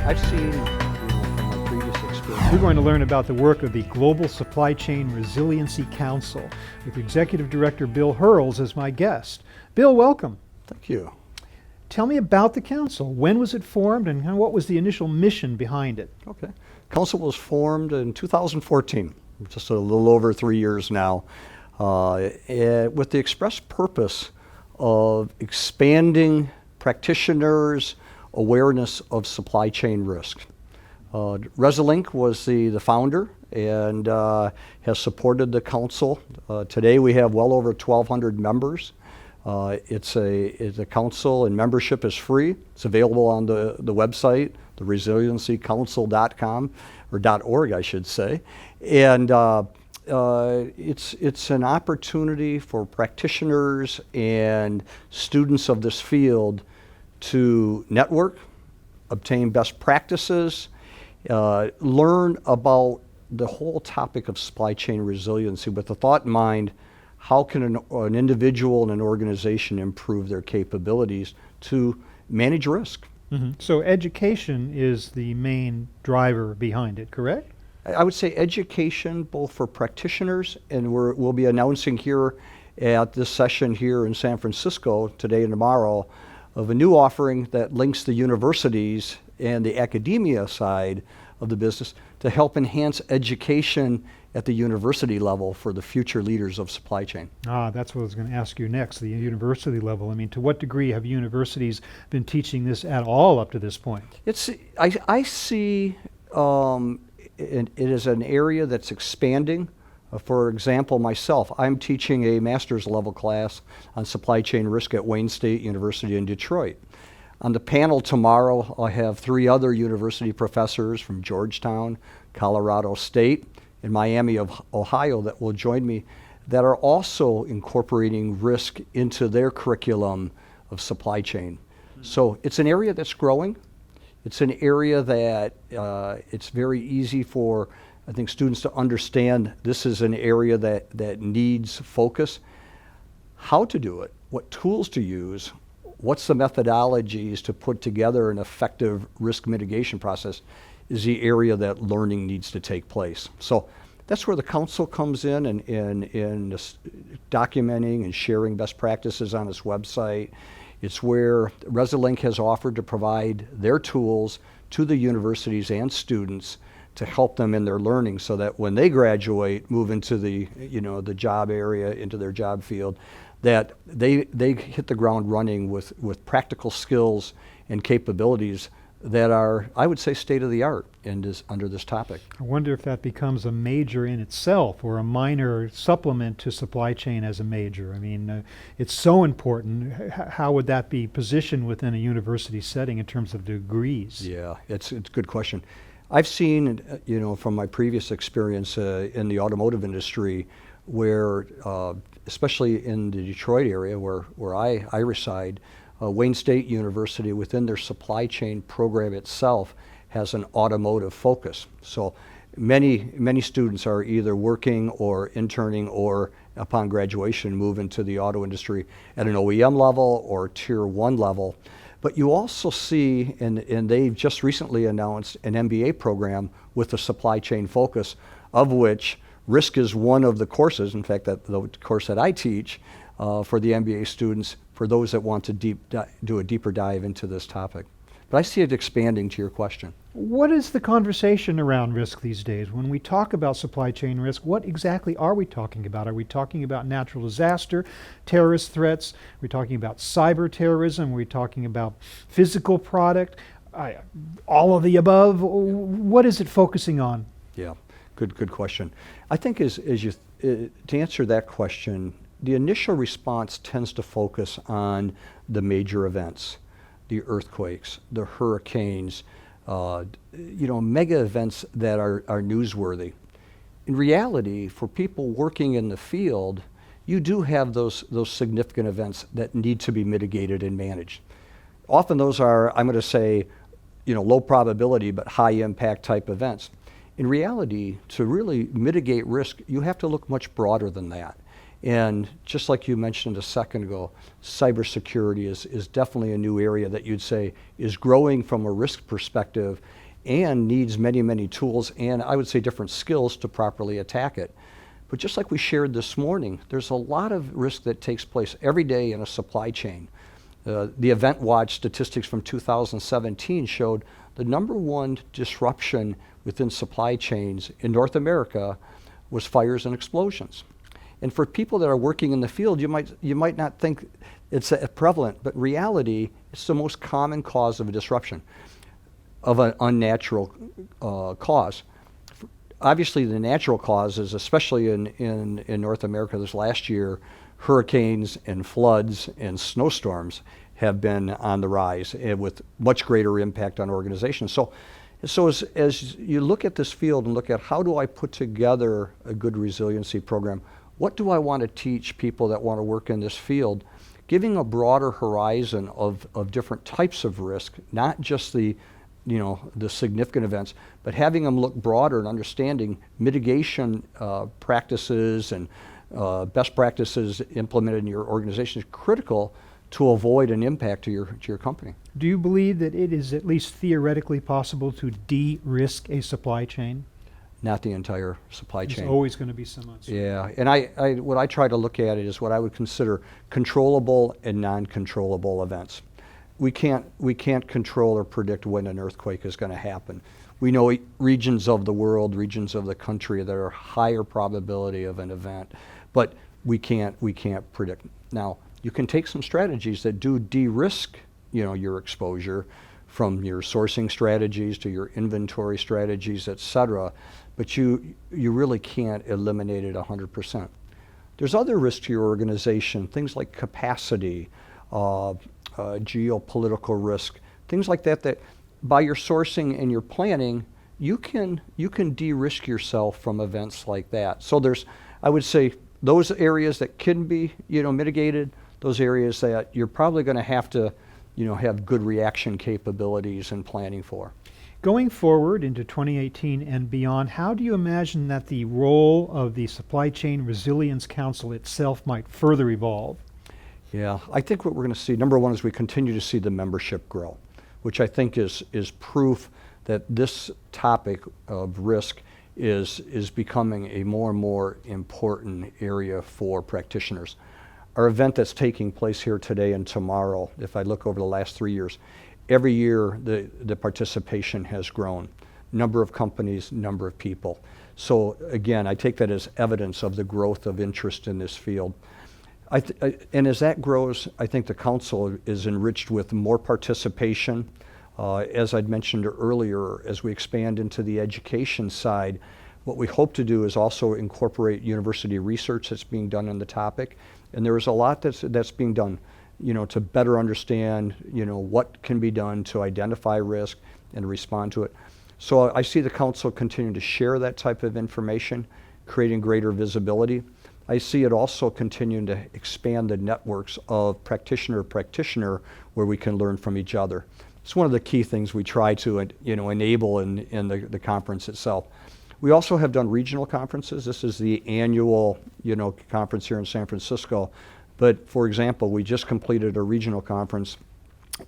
I've seen, from my previous experience. We're going to learn about the work of the Global Supply Chain Resiliency Council with Executive Director Bill Hurles as my guest. Bill, welcome. Thank you. Tell me about the council. When was it formed and what was the initial mission behind it? Okay. Council was formed in 2014, just a little over 3 years now, with the express purpose of expanding practitioners' awareness of supply chain risk. RESLNC was the founder and has supported the council. Today we have well over 1,200 members. It's a council, and membership is free. It's available on the website, the resiliencycouncil.com, or .org, I should say. And it's an opportunity for practitioners and students of this field to network, obtain best practices, learn about the whole topic of supply chain resiliency with the thought in mind: how can an individual and an organization improve their capabilities to manage risk? Mm-hmm. So education is the main driver behind it, correct? I would say education, both for practitioners, and we'll be announcing here at this session here in San Francisco today and tomorrow, of a new offering that links the universities and the academia side of the business to help enhance education at the university level for the future leaders of supply chain. That's what I was going to ask you next, the university level. I mean, to what degree have universities been teaching this at all up to this point? I see it is an area that's expanding. For example, myself, I'm teaching a master's level class on supply chain risk at Wayne State University in Detroit. On the panel tomorrow, I have 3 other university professors from Georgetown, Colorado State, and Miami of Ohio that will join me, that are also incorporating risk into their curriculum of supply chain. So it's an area that's growing. It's an area that it's very easy for, I think, students to understand this is an area that needs focus. How to do it, what tools to use, what's the methodologies to put together an effective risk mitigation process is the area that learning needs to take place. So that's where the council comes in documenting and sharing best practices on its website. It's where RESLNC has offered to provide their tools to the universities and students to help them in their learning, so that when they graduate, move into the job area, into their job field, that they hit the ground running with practical skills and capabilities that are, I would say, state-of-the-art under this topic. I wonder if that becomes a major in itself or a minor supplement to supply chain as a major. I mean, it's so important. How would that be positioned within a university setting in terms of degrees? Yeah, it's a good question. I've seen, from my previous experience in the automotive industry, where, especially in the Detroit area where I reside, Wayne State University, within their supply chain program itself, has an automotive focus. So many students are either working or interning, or upon graduation move into the auto industry at an OEM level or tier 1 level. But you also see, and they've just recently announced an MBA program with a supply chain focus, of which risk is one of the courses. In fact, the course that I teach for the MBA students, for those that want to do a deeper dive into this topic. But I see it expanding to your question. What is the conversation around risk these days? When we talk about supply chain risk, what exactly are we talking about? Are we talking about natural disaster, terrorist threats? Are we talking about cyber terrorism? Are we talking about physical product? All of the above? What is it focusing on? Yeah, good question. I think to answer that question, the initial response tends to focus on the major events, the earthquakes, the hurricanes, mega events that are newsworthy. In reality, for people working in the field, you do have those significant events that need to be mitigated and managed. Often those are, I'm going to say, low probability but high impact type events. In reality, to really mitigate risk, you have to look much broader than that. And just like you mentioned a second ago, cybersecurity is definitely a new area that you'd say is growing from a risk perspective and needs many, many tools and I would say different skills to properly attack it. But just like we shared this morning, there's a lot of risk that takes place every day in a supply chain. The Event Watch statistics from 2017 showed the number one disruption within supply chains in North America was fires and explosions. And for people that are working in the field, you might not think it's prevalent, but in reality, it's the most common cause of a disruption, of an unnatural cause. Obviously, the natural causes, especially in North America this last year, hurricanes and floods and snowstorms have been on the rise with much greater impact on organizations. So as you look at this field and look at how do I put together a good resiliency program, what do I want to teach people that want to work in this field, giving a broader horizon of different types of risk, not just the significant events, but having them look broader and understanding mitigation practices and best practices implemented in your organization is critical to avoid an impact to your company. Do you believe that it is at least theoretically possible to de-risk a supply chain? Not the entire supply chain. There's always going to be some uncertainty. Yeah, and what I try to look at it is what I would consider controllable and non-controllable events. We can't control or predict when an earthquake is going to happen. We know regions of the world, regions of the country that are higher probability of an event, but we can't predict. Now, you can take some strategies that do de-risk, your exposure, from your sourcing strategies to your inventory strategies, et cetera, but you really can't eliminate it 100%. There's other risks to your organization, things like capacity, geopolitical risk, things like that by your sourcing and your planning, you can de-risk yourself from events like that. So I would say, those areas that can be, mitigated, those areas that you're probably going to have to, have good reaction capabilities and planning for. Going forward into 2018 and beyond, how do you imagine that the role of the Supply Chain Resilience Council itself might further evolve? Yeah, I think what we're going to see, number one, is we continue to see the membership grow, which I think is proof that this topic of risk is becoming a more and more important area for practitioners. Our event that's taking place here today and tomorrow, if I look over the last 3 years, every year the participation has grown. Number of companies, number of people. So again, I take that as evidence of the growth of interest in this field. And as that grows, I think the council is enriched with more participation. As I'd mentioned earlier, as we expand into the education side, what we hope to do is also incorporate university research that's being done on the topic. And there is a lot that's being done, to better understand, what can be done to identify risk and respond to it. So I see the council continuing to share that type of information, creating greater visibility. I see it also continuing to expand the networks of practitioner where we can learn from each other. It's one of the key things we try to enable in the conference itself. We also have done regional conferences. This is the annual conference here in San Francisco. But for example, we just completed a regional conference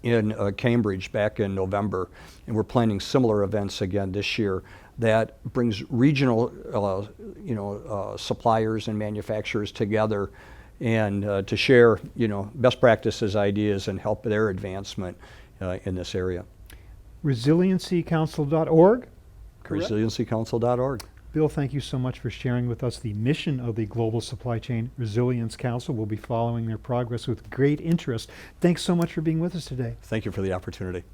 in Cambridge back in November, and we're planning similar events again this year that brings regional suppliers and manufacturers together and to share best practices, ideas, and help their advancement in this area. ResiliencyCouncil.org? ResiliencyCouncil.org. Bill, thank you so much for sharing with us the mission of the Global Supply Chain Resilience Council. We'll be following their progress with great interest. Thanks so much for being with us today. Thank you for the opportunity.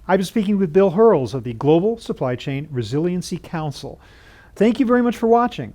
I've been speaking with BHurles of the Global Supply Chain Resiliency Council. Thank you very much for watching.